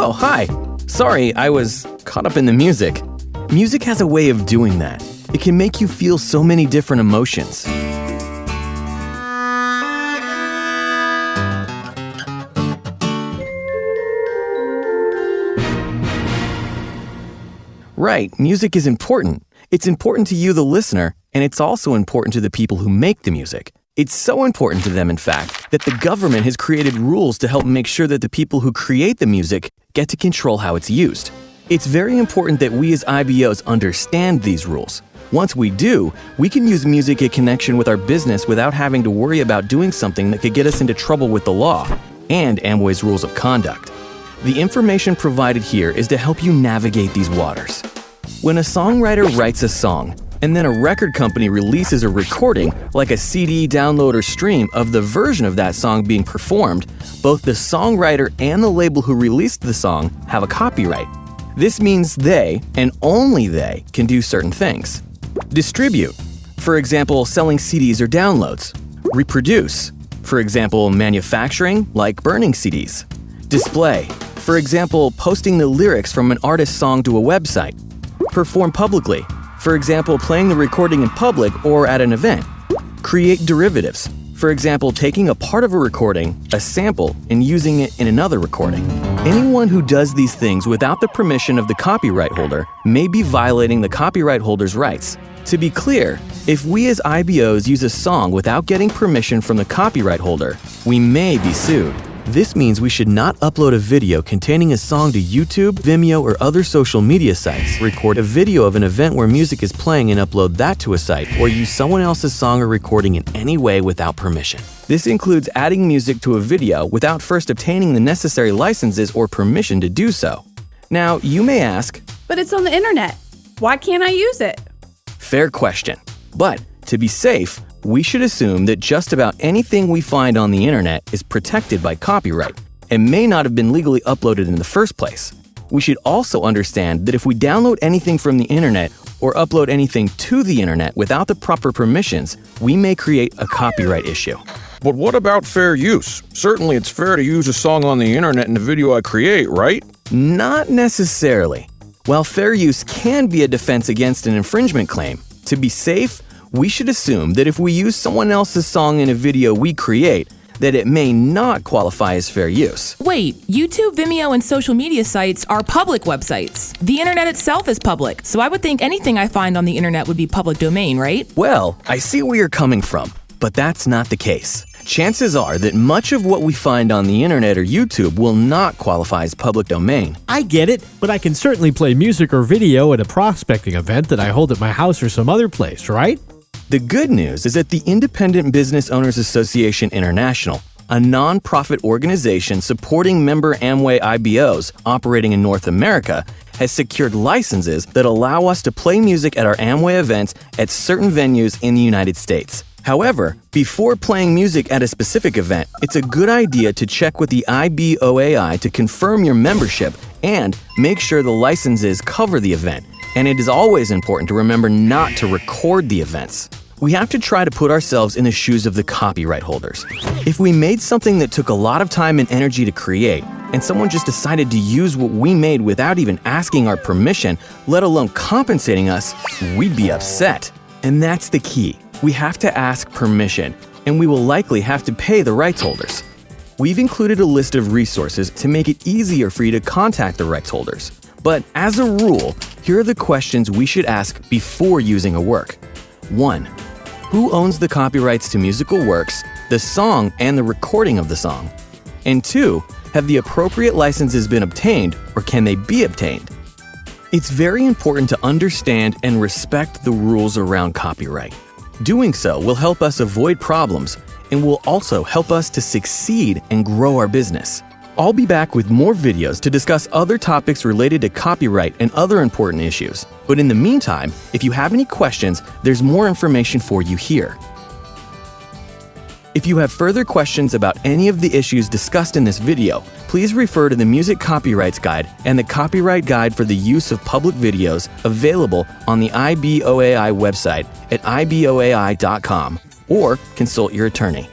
Oh, hi. Sorry, I was caught up in the music. Music has a way of doing that. It can make you feel so many different emotions. Right, music is important. It's important to you, the listener, and it's also important to the people who make the music. It's so important to them, in fact, that the government has created rules to help make sure that the people who create the music get to control how it's used. It's very important that we as IBOs understand these rules. Once we do, we can use music in connection with our business without having to worry about doing something that could get us into trouble with the law and Amway's rules of conduct. The information provided here is to help you navigate these waters. When a songwriter writes a song, and then a record company releases a recording, like a CD, download, or stream of the version of that song being performed, both the songwriter and the label who released the song have a copyright. This means they, and only they, can do certain things. Distribute, for example, selling CDs or downloads. Reproduce, for example, manufacturing, like burning CDs. Display, for example, posting the lyrics from an artist's song to a website. Perform publicly, for example, playing the recording in public or at an event. Create derivatives, for example, taking a part of a recording, a sample, and using it in another recording. Anyone who does these things without the permission of the copyright holder may be violating the copyright holder's rights. To be clear, if we as IBOs use a song without getting permission from the copyright holder, we may be sued. This means we should not upload a video containing a song to YouTube, Vimeo, or other social media sites, record a video of an event where music is playing and upload that to a site, or use someone else's song or recording in any way without permission. This includes adding music to a video without first obtaining the necessary licenses or permission to do so. Now, you may ask, but it's on the internet. Why can't I use it? Fair question. But to be safe, we should assume that just about anything we find on the internet is protected by copyright and may not have been legally uploaded in the first place. We should also understand that if we download anything from the internet or upload anything to the internet without the proper permissions, we may create a copyright issue. But what about fair use? Certainly it's fair to use a song on the internet in the video I create, right? Not necessarily. While fair use can be a defense against an infringement claim, to be safe, we should assume that if we use someone else's song in a video we create, that it may not qualify as fair use. Wait, YouTube, Vimeo, and social media sites are public websites. The internet itself is public, so I would think anything I find on the internet would be public domain, right? Well, I see where you're coming from, but that's not the case. Chances are that much of what we find on the internet or YouTube will not qualify as public domain. I get it, but I can certainly play music or video at a prospecting event that I hold at my house or some other place, right? The good news is that the Independent Business Owners Association International, a non-profit organization supporting member Amway IBOs operating in North America, has secured licenses that allow us to play music at our Amway events at certain venues in the United States. However, before playing music at a specific event, it's a good idea to check with the IBOAI to confirm your membership and make sure the licenses cover the event. And it is always important to remember not to record the events. We have to try to put ourselves in the shoes of the copyright holders. If we made something that took a lot of time and energy to create, and someone just decided to use what we made without even asking our permission, let alone compensating us, we'd be upset. And that's the key. We have to ask permission, and we will likely have to pay the rights holders. We've included a list of resources to make it easier for you to contact the rights holders. But as a rule, here are the questions we should ask before using a work. 1. Who owns the copyrights to musical works, the song, and the recording of the song? And 2. Have the appropriate licenses been obtained, or can they be obtained? It's very important to understand and respect the rules around copyright. Doing so will help us avoid problems and will also help us to succeed and grow our business. I'll be back with more videos to discuss other topics related to copyright and other important issues. But in the meantime, if you have any questions, there's more information for you here. If you have further questions about any of the issues discussed in this video, please refer to the Music Copyrights Guide and the Copyright Guide for the Use of Public Videos available on the IBOAI website at iboai.com or consult your attorney.